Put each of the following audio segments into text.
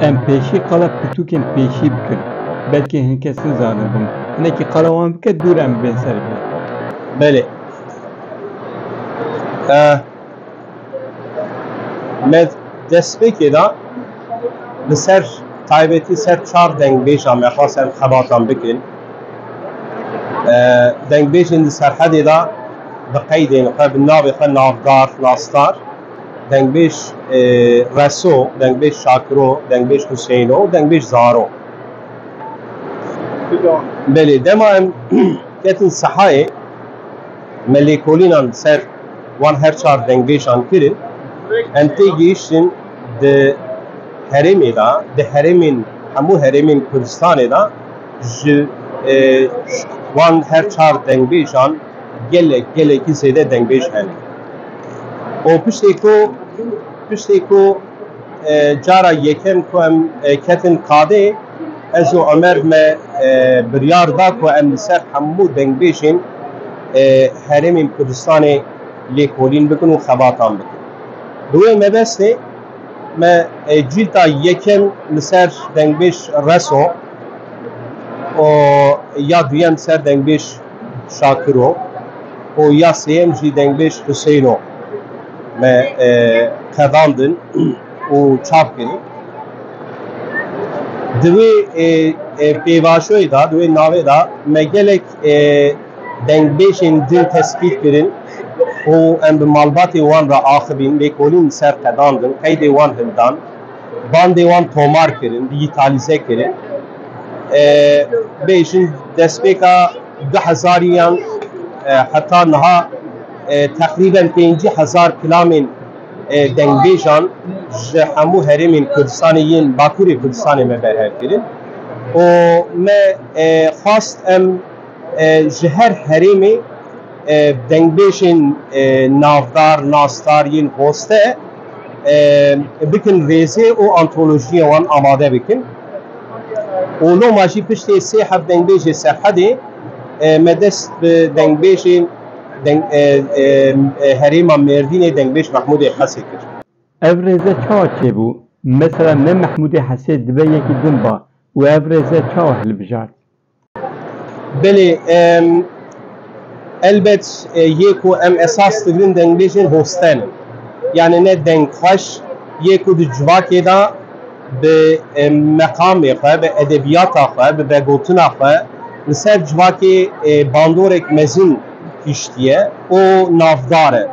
ام پیشی قلا پتوکن پیشی بکن بلکه هنکسین زانبن نکی قلاوان بکن دور ام بین سر بین بله med destpêkê da li ser taybetî ser çar dengbêja me xwasem xebatan bikin dengbêjên di serhedê da bi qeydên xwe bi navê xwe navdar nastar dengbêj Reso, dengbêj Şakiro, dengbêj Huseyno û dengbêj Zaro. Belê dema em ketin sehayê me lêkolînan ser wan her çar dengbêjan kirin em tê gihîştin di herêmê da di herêmên hemû herêmên Kurdistanê da ji wan her çar dengbêjan gelekî zêde dengbêj hene. û piştê ku cara yekem ku em ketin qadê ez û Ömer me biryar da ku em li ser hemû dengbêjên herêmên Kurdistanê lêkolîn bikin û xebatan bikin. Bi wê mebestê me cîlta yekem li ser dengbêj Reso û ya duyem ser dengbêj Şakiro û ya sêyem jî dengbêj Huseyno me qedandin û çap kirin. Di wê pêvajoyê da, di wê navê da me gelek dengbêjên din tespît kirin û em bi malbatê wan re axivîn, lêkolîn ser qedandin, qeydê wan hildan, bandê wan tomar kirin, dijîtalîze kirin. Bêjin destpêka 2000yan heta niha teqrîben 5000 kilamên dengbêjan ji hemû herêmên Kurdistanê yên Bakurê Kurdistanê me berhev kirin û me xwast em ji her herêmê dengbêjên navdar, nastar yên hoste bikin rêzê û antolojiya wan amade bikin. û loma jî piştê sê hev dengbêjê serhedê me dest bi dengbêjên herêma Mêrdînê dengbêj Mehmûdê Hesê kir. ev rêze çawa çêbû mesela ne Mehmûdê Hesê dibe yekî din ba û ev rêze çawa hilbijart. Belê elbet yê ku em esas digirin dengbêjên hostenin yani ne dengxweş yê ku di civakê da bi meqamê xwe, bi edebiyata xwe, bi vegotina xwe li ser civakê bandorek mezin kiştiye o navdar e.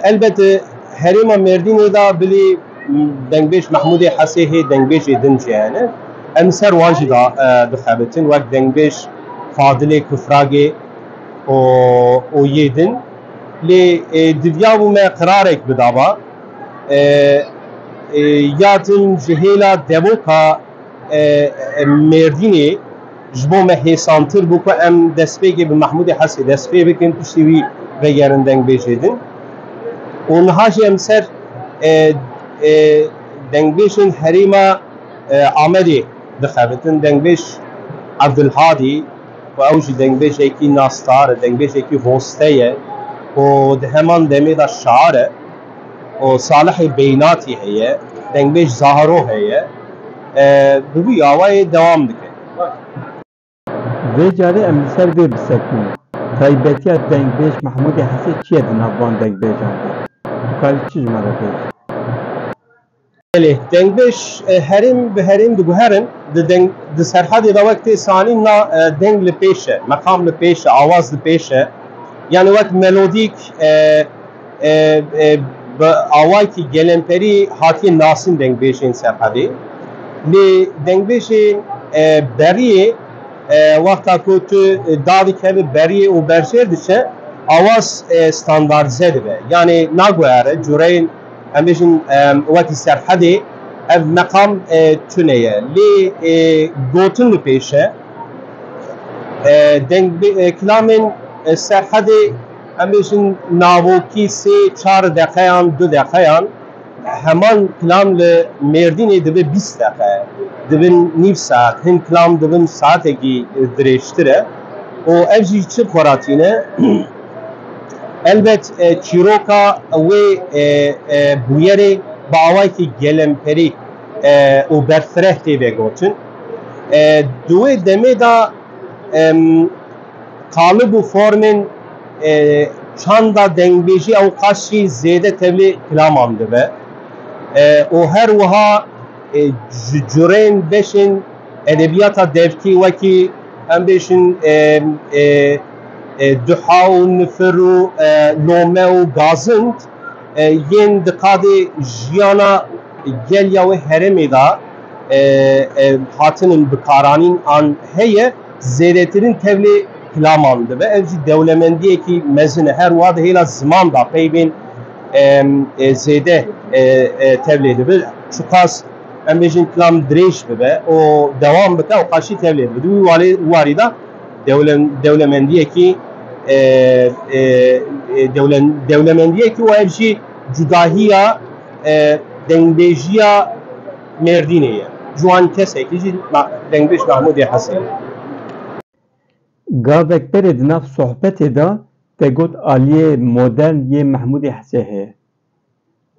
Elbette herêma Mêrdînê da bilî dengbêj Mehmûdê Hesê hê dengbêjê din jî hene. Em ser wan jî da dixebitin wek dengbêj Fadilê Kufragê û yê din. Lê diviya bû me qirarek bidaba ya din ji hêla devoka Mêrdînê ji bo me hêsantir bû ku em destpêkê bi Mehmûdê Hesê dest pê bikin piştî wî vegerin dengbêjê din. û niha jî em ser dengbêjên herêma Amedê dixebitin dengbêj Ebdulhadî û ew jî dengbêjekî nastar e, dengbêjekî hoste ye û di heman demê da şair e û Salihê Beynatî heye, dengbêj Zahro heye bi wî awayê dewam dike. Vê carê em li ser vê bisekin taybetiya dengbêj Mehmûdê Hesê çi ye di nav van dengbêjan de? Tu karî çi ji me re bêjî? Belê dengbêj herêm bi herêm diguherin di serhedê da wek tê sanîn na deng li pêş e, meqam li pêş e, awaz li pêş e yani wek melodîk bi awayekî gelemperî hatiye nasîn dengbêjên serhedê. Lê dengbêjên beriyê wexta ku tu davî kevî beriyê û berjêr diçe awaz standartize dibe. Yani naguhere cûreyên em bêjin wekî serhedê ev meqam tune ye. Lê gotin li pêş e kilamên serhedê em bêjin navokî sê çar deqeyan du deqeyan heman kilam li Mêrdînê dibe 20 deqe dibin nîv saet hin kilam dibin saetekî dirêjtir e û ev jî çi xweratîne elbet çîroka wê bûyerê باوایکی گلمپری و برفره تیبه گوتن دوی دمه دا قالب و فرمن چند دنگبیجی او قاشی زیده تبلی کلام آمده به و هر وها جرین بشن ادبیات devki وکی هم بشن دحا و نفر و لومه و گازند ین دقاده جیانا گلیا و هرمی دا هاتنین بکارانین آن هیه زیدترین تبلی کلام آمده و evci devlemendiyê ki mezine her wade hêla ziman da peybên zêde tevlê dibe çuqas em bêjin kilam dirêj bibe û dewam bike û qaşî tevlê dibe wî warî da devlemendiyekî devlemendiyekî û ev jî cudahiya dengbêjiya Mêrdînê ye ciwan kesekî jî dengbêj Mahmûdê Hesê Gavek berê di nav sohbetê da te got aliyê modern yê Mahmûdê Hesê heye.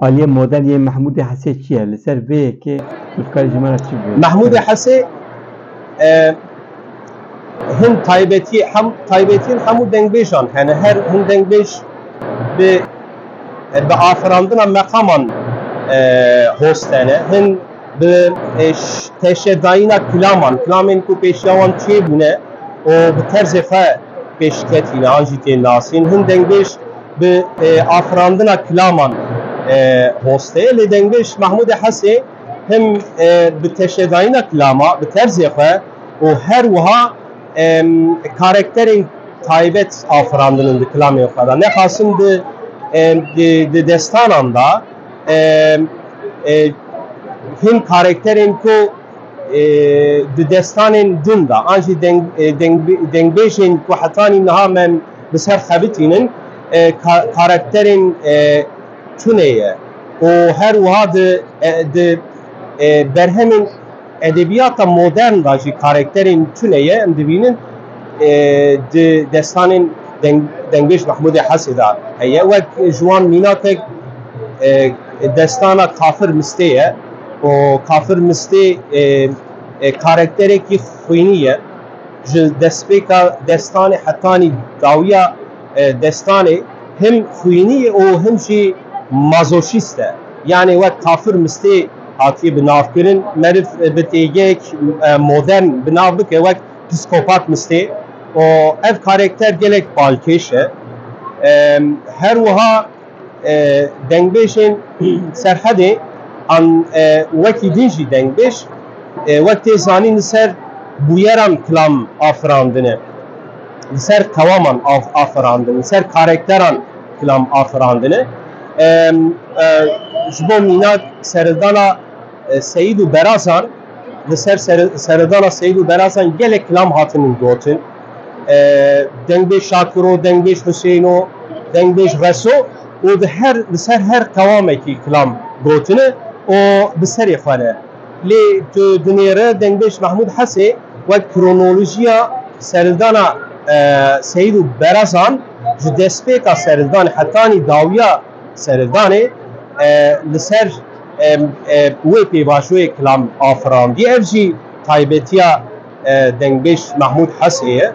Aliyê modern yê Mahmûdê Hesê çi ye? Li ser vê yekê tu dikarî ji me re çi bî? Mahmûdê Hesê hin taybetiyên hemû dengbêjan hene her hin dengbêj bi afirandina meqaman host hene hin bi teşedayîna kilamên ku pêşiya wan çêbûne و به طرز خا پیشکتی آنجیتی ناسین هم دنگش به آفراندن کلامان هسته لی دنگش محمود حسی هم به تشداین کلاما به طرز خا و هر وها کاراکترین تایبت آفراندن د کلامی خدا نه خاصم د دستانان دا هم کاراکترین کو د دستانên din da an jî dengbêjên ku hetanî niha me bi ser xebitînin karakterên tune ye û her wiha di berhemên edebiyata modern da jî karakterên tune ye em dibînin di destanên dengbêj Mahmûdê Hesê da heye wek ji wan mînatek destana Kafir Mistê ye û Kafir Mistê karakterekî xwînî ye ji destpêka destanê hetanî dawiya destanê hem xwînî ye û hem jî mazoşîst e yani wek Kafir Mistê hatiye bi navkirin meriv bi têgek modern bi nav bike wek psikopat Mistê û ev karakter gelek balkêş e her wiha dengbêjên serhedê an wekî din jî dengbêj wek tê zanîn li ser bûyeran kilam afirandine li ser kewaman afirandine li ser karakteran kilam afirandine ji bo mînak serildana Seyîd û Berazan li ser serildana Seyîd û Berazan gelek kilam hatinin gotin dengbêj Şakiro, dengbêj Hüseyno, dengbêj Reso û li ser her kewamekî kilam gotine û bi serê xwe ne lê tu dinêre dengbêj Mahmûd Hesê wek kronolojiya serildana Seyîd û Berazan ji destpêka serildanê hetanî dawiya serildanê li ser wê pêvajoyê kilam afirandiye ev jî taybetiya dengbêj Mahmûd Hesê ye